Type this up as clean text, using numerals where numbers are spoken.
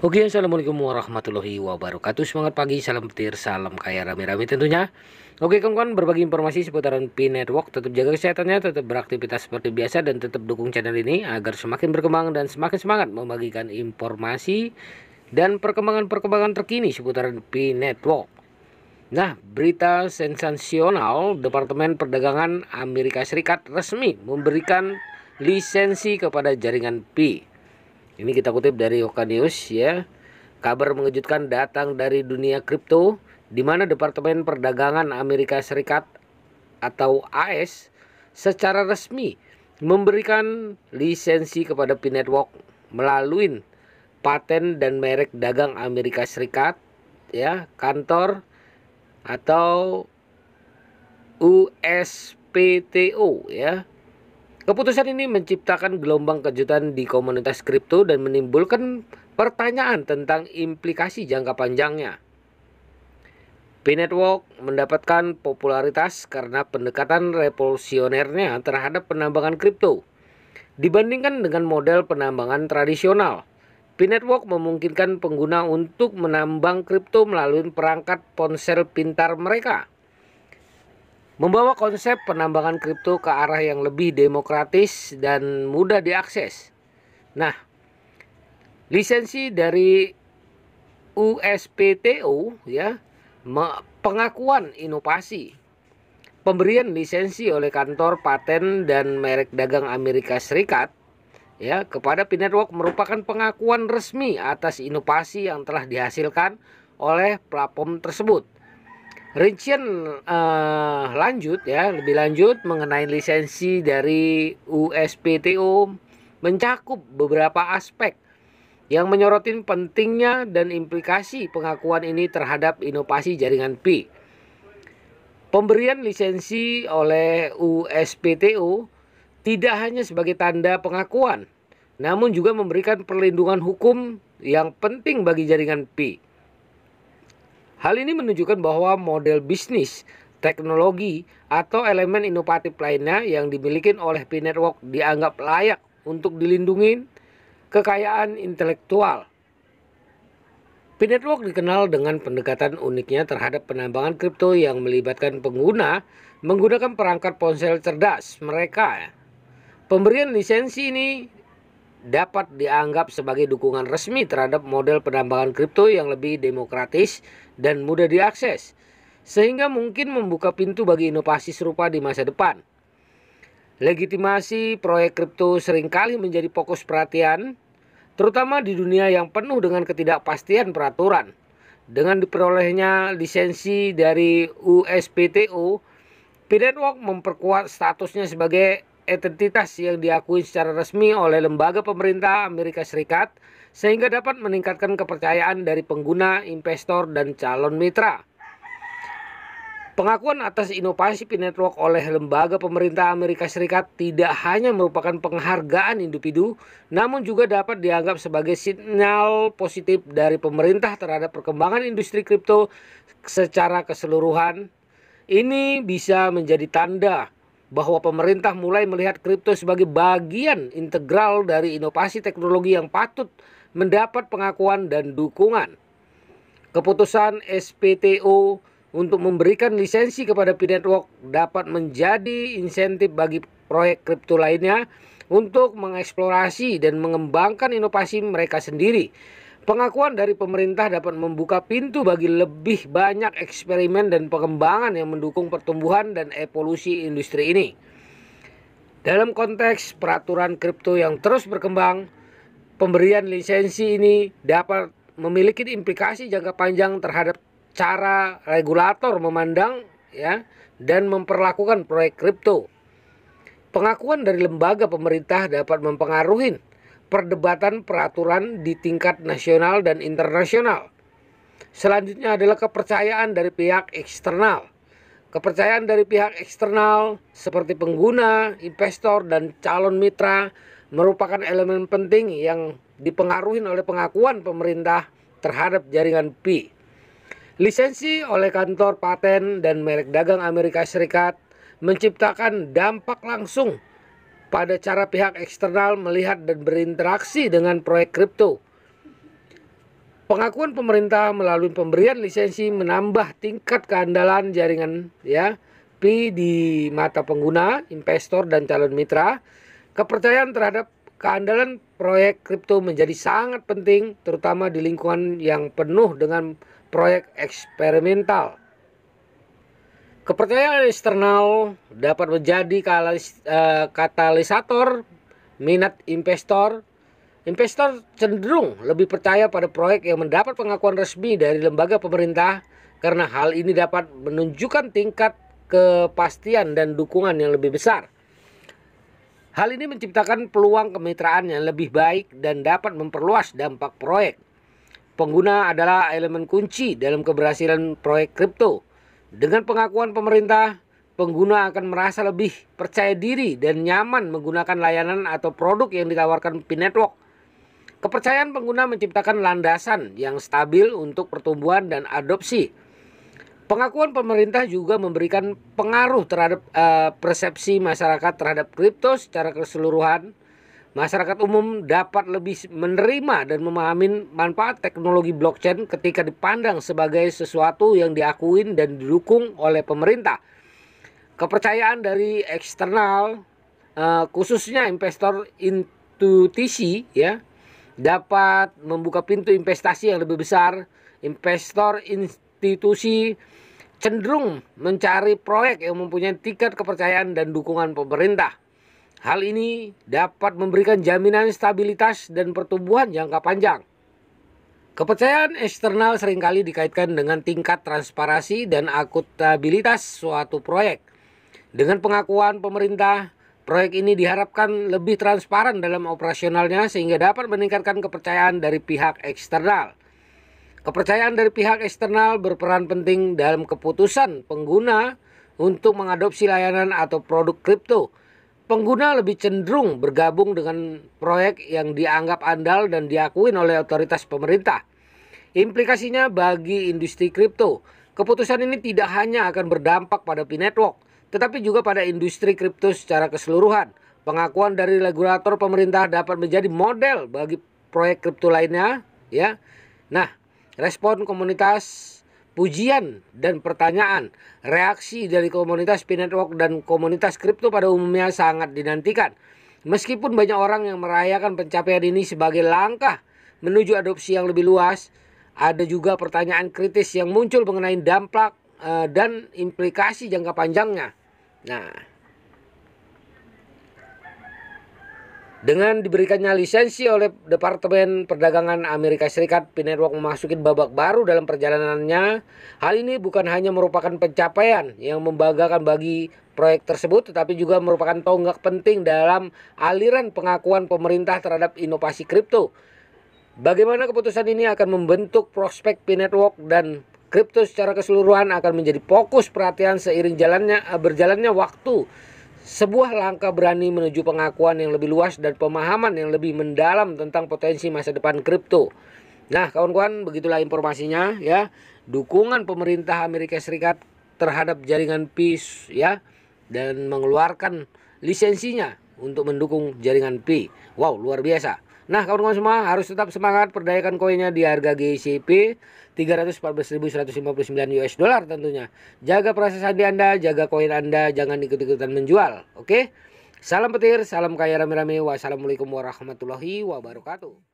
Oke, assalamualaikum warahmatullahi wabarakatuh. Semangat pagi, salam petir, salam kaya rame-rame tentunya. Oke, kawan-kawan, berbagi informasi seputaran Pi Network. Tetap jaga kesehatannya, tetap beraktivitas seperti biasa, dan tetap dukung channel ini agar semakin berkembang dan semakin semangat membagikan informasi dan perkembangan-perkembangan terkini seputaran Pi Network. Nah, berita sensasional, Departemen Perdagangan Amerika Serikat resmi memberikan lisensi kepada jaringan Pi. Ini kita kutip dari Oka News ya. Kabar mengejutkan datang dari dunia kripto di mana Departemen Perdagangan Amerika Serikat atau AS secara resmi memberikan lisensi kepada Pi Network melalui paten dan merek dagang Amerika Serikat ya, kantor atau USPTO ya. Keputusan ini menciptakan gelombang kejutan di komunitas kripto dan menimbulkan pertanyaan tentang implikasi jangka panjangnya. Pi Network mendapatkan popularitas karena pendekatan revolusionernya terhadap penambangan kripto. Dibandingkan dengan model penambangan tradisional, Pi Network memungkinkan pengguna untuk menambang kripto melalui perangkat ponsel pintar mereka, membawa konsep penambangan kripto ke arah yang lebih demokratis dan mudah diakses. Nah, lisensi dari USPTO ya, pengakuan inovasi. Pemberian lisensi oleh kantor paten dan merek dagang Amerika Serikat ya kepada Pi Network merupakan pengakuan resmi atas inovasi yang telah dihasilkan oleh platform tersebut. Rincian lebih lanjut mengenai lisensi dari USPTO mencakup beberapa aspek yang menyorotin pentingnya dan implikasi pengakuan ini terhadap inovasi jaringan Pi. Pemberian lisensi oleh USPTO tidak hanya sebagai tanda pengakuan, namun juga memberikan perlindungan hukum yang penting bagi jaringan Pi. Hal ini menunjukkan bahwa model bisnis, teknologi, atau elemen inovatif lainnya yang dimiliki oleh Pi Network dianggap layak untuk dilindungi kekayaan intelektual. Pi Network dikenal dengan pendekatan uniknya terhadap penambangan kripto yang melibatkan pengguna menggunakan perangkat ponsel cerdas mereka. Pemberian lisensi ini dapat dianggap sebagai dukungan resmi terhadap model penambangan kripto yang lebih demokratis dan mudah diakses, sehingga mungkin membuka pintu bagi inovasi serupa di masa depan. Legitimasi proyek kripto seringkali menjadi fokus perhatian, terutama di dunia yang penuh dengan ketidakpastian peraturan. Dengan diperolehnya lisensi dari USPTO, Pi Network memperkuat statusnya sebagai entitas yang diakui secara resmi oleh lembaga pemerintah Amerika Serikat sehingga dapat meningkatkan kepercayaan dari pengguna, investor, dan calon mitra. Pengakuan atas inovasi Pi Network oleh lembaga pemerintah Amerika Serikat tidak hanya merupakan penghargaan individu, namun juga dapat dianggap sebagai sinyal positif dari pemerintah terhadap perkembangan industri kripto secara keseluruhan. Ini bisa menjadi tanda bahwa pemerintah mulai melihat kripto sebagai bagian integral dari inovasi teknologi yang patut mendapat pengakuan dan dukungan. Keputusan SPTO untuk memberikan lisensi kepada Pi Network dapat menjadi insentif bagi proyek kripto lainnya untuk mengeksplorasi dan mengembangkan inovasi mereka sendiri. Pengakuan dari pemerintah dapat membuka pintu bagi lebih banyak eksperimen dan pengembangan yang mendukung pertumbuhan dan evolusi industri ini. Dalam konteks peraturan kripto yang terus berkembang, pemberian lisensi ini dapat memiliki implikasi jangka panjang terhadap cara regulator memandang ya dan memperlakukan proyek kripto. Pengakuan dari lembaga pemerintah dapat mempengaruhi perdebatan peraturan di tingkat nasional dan internasional. Selanjutnya adalah kepercayaan dari pihak eksternal. Kepercayaan dari pihak eksternal seperti pengguna, investor, dan calon mitra merupakan elemen penting yang dipengaruhi oleh pengakuan pemerintah terhadap jaringan Pi. Lisensi oleh kantor paten dan merek dagang Amerika Serikat menciptakan dampak langsung pada cara pihak eksternal melihat dan berinteraksi dengan proyek kripto. Pengakuan pemerintah melalui pemberian lisensi menambah tingkat keandalan jaringan Pi di mata pengguna, investor, dan calon mitra. Kepercayaan terhadap keandalan proyek kripto menjadi sangat penting, terutama di lingkungan yang penuh dengan proyek eksperimental. Kepercayaan eksternal dapat menjadi katalisator minat investor. Investor cenderung lebih percaya pada proyek yang mendapat pengakuan resmi dari lembaga pemerintah karena hal ini dapat menunjukkan tingkat kepastian dan dukungan yang lebih besar. Hal ini menciptakan peluang kemitraan yang lebih baik dan dapat memperluas dampak proyek. Pengguna adalah elemen kunci dalam keberhasilan proyek kripto. Dengan pengakuan pemerintah, pengguna akan merasa lebih percaya diri dan nyaman menggunakan layanan atau produk yang ditawarkan Pi Network. Kepercayaan pengguna menciptakan landasan yang stabil untuk pertumbuhan dan adopsi. Pengakuan pemerintah juga memberikan pengaruh terhadap persepsi masyarakat terhadap kripto secara keseluruhan. Masyarakat umum dapat lebih menerima dan memahami manfaat teknologi blockchain ketika dipandang sebagai sesuatu yang diakuin dan didukung oleh pemerintah. Kepercayaan dari eksternal, khususnya investor institusi dapat membuka pintu investasi yang lebih besar. Investor institusi cenderung mencari proyek yang mempunyai tingkat kepercayaan dan dukungan pemerintah. Hal ini dapat memberikan jaminan stabilitas dan pertumbuhan jangka panjang. Kepercayaan eksternal seringkali dikaitkan dengan tingkat transparansi dan akuntabilitas suatu proyek. Dengan pengakuan pemerintah, proyek ini diharapkan lebih transparan dalam operasionalnya sehingga dapat meningkatkan kepercayaan dari pihak eksternal. Kepercayaan dari pihak eksternal berperan penting dalam keputusan pengguna untuk mengadopsi layanan atau produk kripto. Pengguna lebih cenderung bergabung dengan proyek yang dianggap andal dan diakui oleh otoritas pemerintah. Implikasinya bagi industri kripto, keputusan ini tidak hanya akan berdampak pada Pi Network, tetapi juga pada industri kripto secara keseluruhan. Pengakuan dari regulator pemerintah dapat menjadi model bagi proyek kripto lainnya. Nah, respon komunitas, pujian dan pertanyaan, reaksi dari komunitas Pi Network dan komunitas kripto pada umumnya sangat dinantikan. Meskipun banyak orang yang merayakan pencapaian ini sebagai langkah menuju adopsi yang lebih luas, ada juga pertanyaan kritis yang muncul mengenai dampak dan implikasi jangka panjangnya. Nah, dengan diberikannya lisensi oleh Departemen Perdagangan Amerika Serikat, Pi Network memasuki babak baru dalam perjalanannya. Hal ini bukan hanya merupakan pencapaian yang membanggakan bagi proyek tersebut, tetapi juga merupakan tonggak penting dalam aliran pengakuan pemerintah terhadap inovasi kripto. Bagaimana keputusan ini akan membentuk prospek Pi Network dan kripto secara keseluruhan akan menjadi fokus perhatian seiring berjalannya waktu. Sebuah langkah berani menuju pengakuan yang lebih luas dan pemahaman yang lebih mendalam tentang potensi masa depan kripto. Nah, kawan-kawan, begitulah informasinya Dukungan pemerintah Amerika Serikat terhadap jaringan Pi dan mengeluarkan lisensinya untuk mendukung jaringan Pi. Wow, luar biasa. Nah, kawan-kawan semua harus tetap semangat perdayakan koinnya di harga GCP 314.159 US dollar tentunya. Jaga proses sandi Anda, jaga koin Anda, jangan ikut-ikutan menjual. Oke? Salam petir, salam kaya rame-rame. Wassalamualaikum warahmatullahi wabarakatuh.